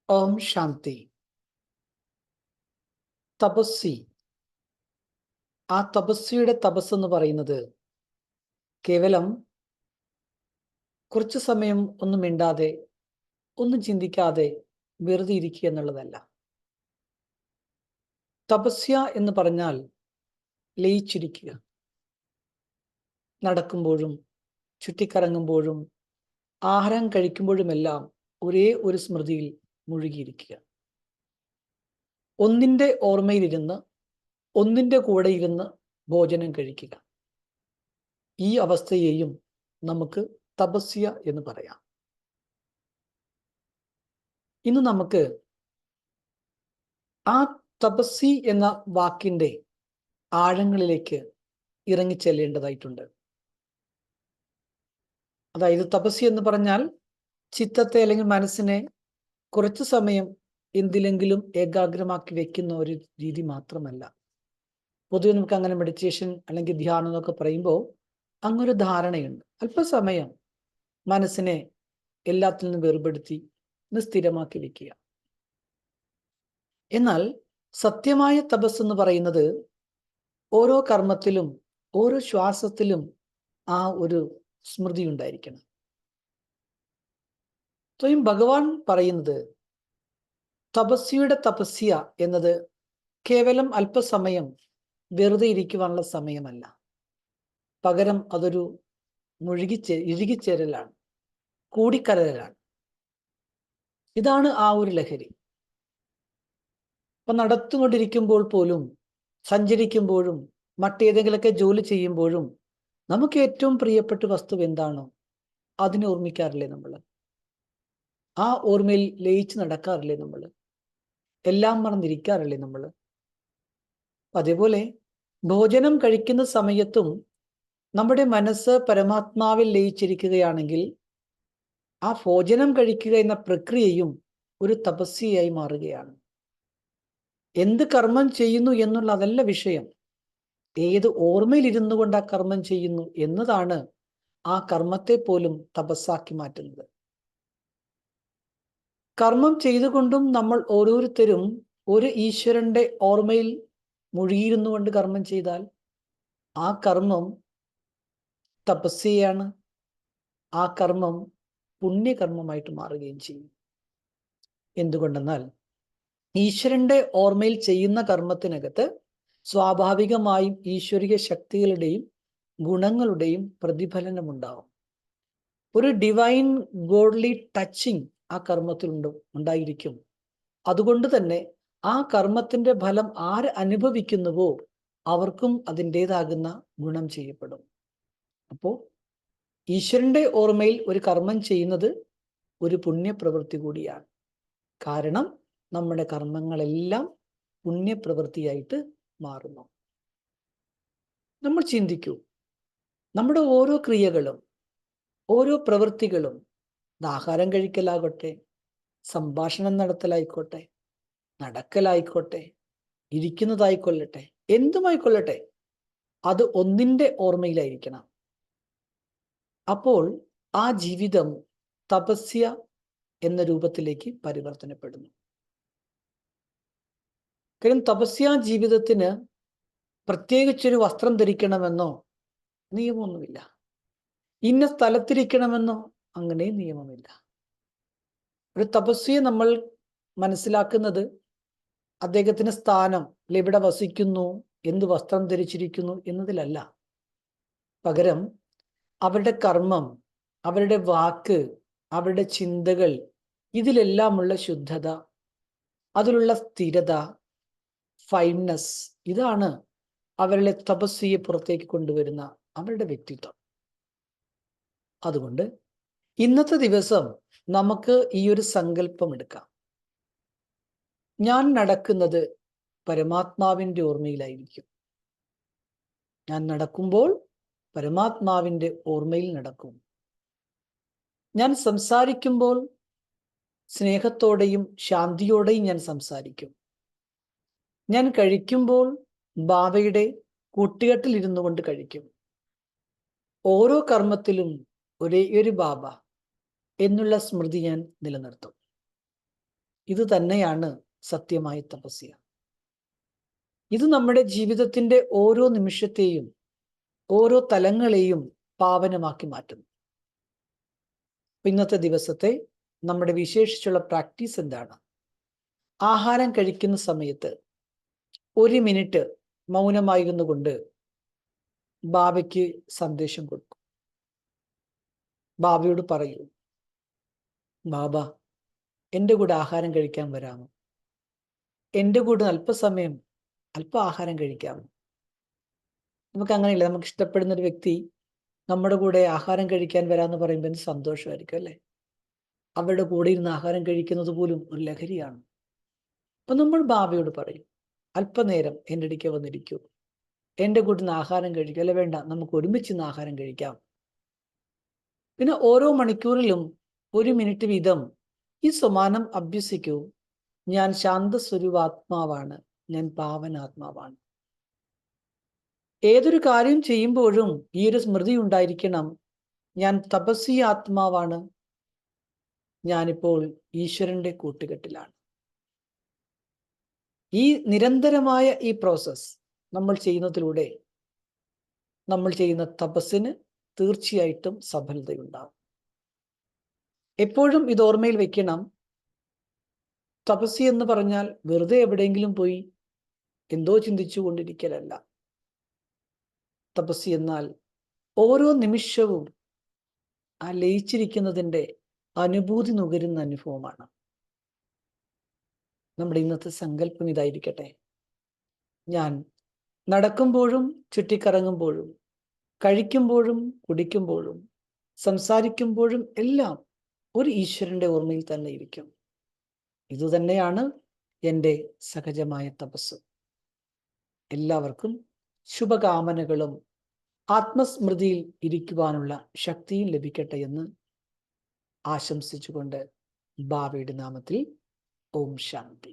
ഓം ശാന്തി. തപസ്വി. ആ തപസ്വിയുടെ തപസ് എന്ന് പറയുന്നത് കേവലം കുറച്ചു സമയം ഒന്നും മിണ്ടാതെ, ഒന്നും ചിന്തിക്കാതെ വെറുതെ ഇരിക്കുക എന്നുള്ളതല്ല. തപസ്യ എന്ന് പറഞ്ഞാൽ ലയിച്ചിരിക്കുക. നടക്കുമ്പോഴും ചുറ്റിക്കറങ്ങുമ്പോഴും ആഹാരം കഴിക്കുമ്പോഴുമെല്ലാം ഒരേ ഒരു സ്മൃതിയിൽ മുഴുകിയിരിക്കുക. ഒന്നിൻ്റെ ഓർമ്മയിലിരുന്ന്, ഒന്നിൻ്റെ കൂടെ ഇരുന്ന് ഭോജനം കഴിക്കുക. ഈ അവസ്ഥയെയും നമുക്ക് തപസ്യ എന്ന് പറയാം. ഇന്ന് നമുക്ക് ആ തപസ്സി എന്ന വാക്കിൻ്റെ ആഴങ്ങളിലേക്ക് ഇറങ്ങിച്ചെല്ലേണ്ടതായിട്ടുണ്ട്. അതായത് തപസ്സി എന്ന് പറഞ്ഞാൽ ചിത്തത്തെ അല്ലെങ്കിൽ മനസ്സിനെ കുറച്ചു സമയം എന്തിലെങ്കിലും ഏകാഗ്രമാക്കി വെക്കുന്ന ഒരു രീതി മാത്രമല്ല. പൊതുവെ നമുക്ക് അങ്ങനെ മെഡിറ്റേഷൻ അല്ലെങ്കിൽ ധ്യാനം എന്നൊക്കെ പറയുമ്പോൾ അങ്ങൊരു ധാരണയുണ്ട്. അല്പസമയം മനസ്സിനെ എല്ലാത്തിൽ നിന്നും വേർപെടുത്തി സ്ഥിരമാക്കി വെക്കുക. എന്നാൽ സത്യമായ തപസ് എന്ന് പറയുന്നത് ഓരോ കർമ്മത്തിലും ഓരോ ശ്വാസത്തിലും ആ ഒരു സ്മൃതി ഉണ്ടായിരിക്കണം. സ്വയം ഭഗവാൻ പറയുന്നത് തപസ്യയുടെ തപസ്യ എന്നത് കേവലം അല്പസമയം വെറുതെ ഇരിക്കുവാനുള്ള സമയമല്ല. പകരം അതൊരു ഇഴുകിച്ചേരലാണ്, കൂടിക്കലരലാണ്. ഇതാണ് ആ ഒരു ലഹരി. അപ്പൊ നടത്തുകൊണ്ടിരിക്കുമ്പോൾ പോലും, സഞ്ചരിക്കുമ്പോഴും, മറ്റേതെങ്കിലുമൊക്കെ ജോലി ചെയ്യുമ്പോഴും നമുക്ക് ഏറ്റവും പ്രിയപ്പെട്ട വസ്തു എന്താണോ അതിനെ ഓർമ്മിക്കാറില്ലേ നമ്മൾ? ആ ഓർമ്മയിൽ ലയിച്ച് നടക്കാറില്ലേ നമ്മൾ? എല്ലാം മറന്നിരിക്കാറില്ലേ നമ്മൾ? അതേപോലെ ഭോജനം കഴിക്കുന്ന സമയത്തും നമ്മുടെ മനസ്സ് പരമാത്മാവിൽ ലയിച്ചിരിക്കുകയാണെങ്കിൽ ആ ഭോജനം കഴിക്കുക എന്ന പ്രക്രിയയും ഒരു തപസ്യയായി മാറുകയാണ്. എന്ത് കർമ്മം ചെയ്യുന്നു എന്നുള്ളതല്ല വിഷയം, ഏത് ഓർമ്മയിൽ ഇരുന്നു കൊണ്ട് ആ കർമ്മം ചെയ്യുന്നു എന്നതാണ് ആ കർമ്മത്തെ പോലും തപസ്സാക്കി മാറ്റുന്നത്. കർമ്മം ചെയ്തുകൊണ്ടും നമ്മൾ ഓരോരുത്തരും ഒരു ഈശ്വരന്റെ ഓർമ്മയിൽ മുഴുകിയിരുന്നു കൊണ്ട് കർമ്മം ചെയ്താൽ ആ കർമ്മം തപസ്യയാണ്. ആ കർമ്മം പുണ്യകർമ്മമായിട്ട് മാറുകയും ചെയ്യും. എന്തുകൊണ്ടെന്നാൽ ഈശ്വരന്റെ ഓർമ്മയിൽ ചെയ്യുന്ന കർമ്മത്തിനകത്ത് സ്വാഭാവികമായും ഈശ്വരിക ശക്തികളുടെയും ഗുണങ്ങളുടെയും പ്രതിഫലനമുണ്ടാവും. ഒരു ഡിവൈൻ ഗോഡ്ലി ടച്ചിങ് ആ കർമ്മത്തിൽ ഉണ്ടായിരിക്കും. അതുകൊണ്ട് തന്നെ ആ കർമ്മത്തിന്റെ ഫലം ആര് അനുഭവിക്കുന്നുവോ അവർക്കും അതിൻ്റെതാകുന്ന ഗുണം ചെയ്യപ്പെടും. അപ്പോൾ ഈശ്വരന്റെ ഓർമ്മയിൽ ഒരു കർമ്മം ചെയ്യുന്നത് ഒരു പുണ്യപ്രവൃത്തി കൂടിയാണ്. കാരണം നമ്മുടെ കർമ്മങ്ങളെല്ലാം പുണ്യപ്രവൃത്തിയായിട്ട് മാറുന്നു. നമ്മൾ ചിന്തിക്കൂ, നമ്മുടെ ഓരോ ക്രിയകളും ഓരോ പ്രവൃത്തികളും, ആഹാരം കഴിക്കലാകട്ടെ, സംഭാഷണം നടത്തലായിക്കോട്ടെ, നടക്കലായിക്കോട്ടെ, ഇരിക്കുന്നതായിക്കൊള്ളട്ടെ, എന്തുമായിക്കൊള്ളട്ടെ, അത് ഒന്നിൻ്റെ ഓർമ്മയിലായിരിക്കണം. അപ്പോൾ ആ ജീവിതം തപസ്യ എന്ന രൂപത്തിലേക്ക് പരിവർത്തനപ്പെടുന്നു. കാര്യം തപസ്യ ജീവിതത്തിന് പ്രത്യേകിച്ചൊരു വസ്ത്രം ധരിക്കണമെന്നോ നിയമമൊന്നുമില്ല. ഇന്ന സ്ഥലത്തിരിക്കണമെന്നോ അങ്ങനെ നിയമമില്ല. ഒരു തപസ്വിയെ നമ്മൾ മനസ്സിലാക്കുന്നത് അദ്ദേഹത്തിന് സ്ഥാനം, എവിടെ വസിക്കുന്നു, എന്ത് വസ്ത്രം ധരിച്ചിരിക്കുന്നു എന്നതിലല്ല. പകരം അവരുടെ കർമ്മം, അവരുടെ വാക്ക്, അവരുടെ ചിന്തകൾ, ഇതിലെല്ലാമുള്ള ശുദ്ധത, അതിലുള്ള സ്ഥിരത, ഫൈൻനെസ്, ഇതാണ് അവരുടെ തപസ്വിയെ പുറത്തേക്ക് കൊണ്ടുവരുന്ന അവരുടെ വ്യക്തിത്വം. അതുകൊണ്ട് ഇന്നത്തെ ദിവസം നമുക്ക് ഈ ഒരു സങ്കല്പം എടുക്കാം. ഞാൻ നടക്കുന്നത് പരമാത്മാവിൻ്റെ ഓർമ്മയിലായിരിക്കും. ഞാൻ നടക്കുമ്പോൾ പരമാത്മാവിൻ്റെ ഓർമ്മയിൽ നടക്കും. ഞാൻ സംസാരിക്കുമ്പോൾ സ്നേഹത്തോടെയും ശാന്തിയോടെയും ഞാൻ സംസാരിക്കും. ഞാൻ കഴിക്കുമ്പോൾ ബാബയുടെ കൂട്ടുകെട്ടിൽ ഇരുന്നു കൊണ്ട് കഴിക്കും. ഓരോ കർമ്മത്തിലും ഒരേ ഒരു ബാബ എന്നുള്ള സ്മൃതി ഞാൻ നിലനിർത്തും. ഇത് തന്നെയാണ് സത്യമായ തപസ്യ. ഇത് നമ്മുടെ ജീവിതത്തിന്റെ ഓരോ നിമിഷത്തെയും ഓരോ തലങ്ങളെയും പാവനമാക്കി മാറ്റുന്നു. ഇന്നത്തെ ദിവസത്തെ നമ്മുടെ വിശേഷിച്ചുള്ള പ്രാക്ടീസ് എന്താണ്? ആഹാരം കഴിക്കുന്ന സമയത്ത് 1 മിനിറ്റ് മൗനമായിരുന്നു കൊണ്ട് ബാബയ്ക്ക് സന്ദേശം കൊടുക്കും. ബാബയോട് പറയൂ, ബാബ, എൻ്റെ കൂടെ ആഹാരം കഴിക്കാൻ വരാമോ? എൻ്റെ കൂടെ അല്പസമയം ആഹാരം കഴിക്കാമോ? നമുക്ക് അങ്ങനെയില്ല. നമുക്ക് ഇഷ്ടപ്പെടുന്ന ഒരു വ്യക്തി നമ്മുടെ കൂടെ ആഹാരം കഴിക്കാൻ വരാമെന്ന് പറയുമ്പോൾ എന്ത് സന്തോഷമായിരിക്കും അല്ലേ? അവരുടെ കൂടെ ഇരുന്ന് ആഹാരം കഴിക്കുന്നത് പോലും ഒരു ലഹരിയാണ്. അപ്പം നമ്മൾ ബാബയോട് പറയും, അല്പനേരം എൻ്റെ അടുക്കൽ വന്നിരിക്കൂ, എൻ്റെ കൂടെ നിന്ന് ആഹാരം കഴിക്കും. അല്ല, വേണ്ട, നമുക്ക് ഒരുമിച്ച് നിന്ന് ആഹാരം കഴിക്കാം. പിന്നെ ഓരോ മണിക്കൂറിലും 1 മിനിറ്റ് വീതം ഈ സമാനം അഭ്യസിക്കൂ. ഞാൻ ശാന്തസ്വരൂപാത്മാവാണ്, ഞാൻ പാവനാത്മാവാണ്. ഏതൊരു കാര്യം ചെയ്യുമ്പോഴും ഈ ഒരു സ്മൃതി ഉണ്ടായിരിക്കണം, ഞാൻ തപസ്വി ആത്മാവാണ്, ഞാനിപ്പോൾ ഈശ്വരന്റെ കൂട്ടുകെട്ടിലാണ്. ഈ നിരന്തരമായ ഈ പ്രോസസ് നമ്മൾ ചെയ്യുന്നതിലൂടെ നമ്മൾ ചെയ്യുന്ന തപസ്സിന് തീർച്ചയായിട്ടും സഫലതയുണ്ടാവും. എപ്പോഴും ഇത് ഓർമ്മയിൽ വെക്കണം. തപസ്സി എന്ന് പറഞ്ഞാൽ വെറുതെ എവിടെയെങ്കിലും പോയി എന്തോ ചിന്തിച്ചു കൊണ്ടിരിക്കലല്ല. തപസ്സി എന്നാൽ ഓരോ നിമിഷവും ആ ലയിച്ചിരിക്കുന്നതിൻ്റെ അനുഭൂതി നുകരുന്ന അനുഭവമാണ്. നമ്മുടെ ഇന്നത്തെ സങ്കല്പം ഇതായിരിക്കട്ടെ. ഞാൻ നടക്കുമ്പോഴും ചുറ്റിക്കറങ്ങുമ്പോഴും കഴിക്കുമ്പോഴും കുടിക്കുമ്പോഴും സംസാരിക്കുമ്പോഴും എല്ലാം ഒരു ഈശ്വരന്റെ ഓർമ്മയിൽ തന്നെ ഇരിക്കും. ഇതുതന്നെയാണ് എൻ്റെ സഹജമായ തപസ്. എല്ലാവർക്കും ശുഭകാമനകളും ആത്മസ്മൃതിയിൽ ഇരിക്കുവാനുള്ള ശക്തിയും ലഭിക്കട്ടെ എന്ന് ആശംസിച്ചുകൊണ്ട് ബാബയുടെ നാമത്തിൽ ഓം ശാന്തി.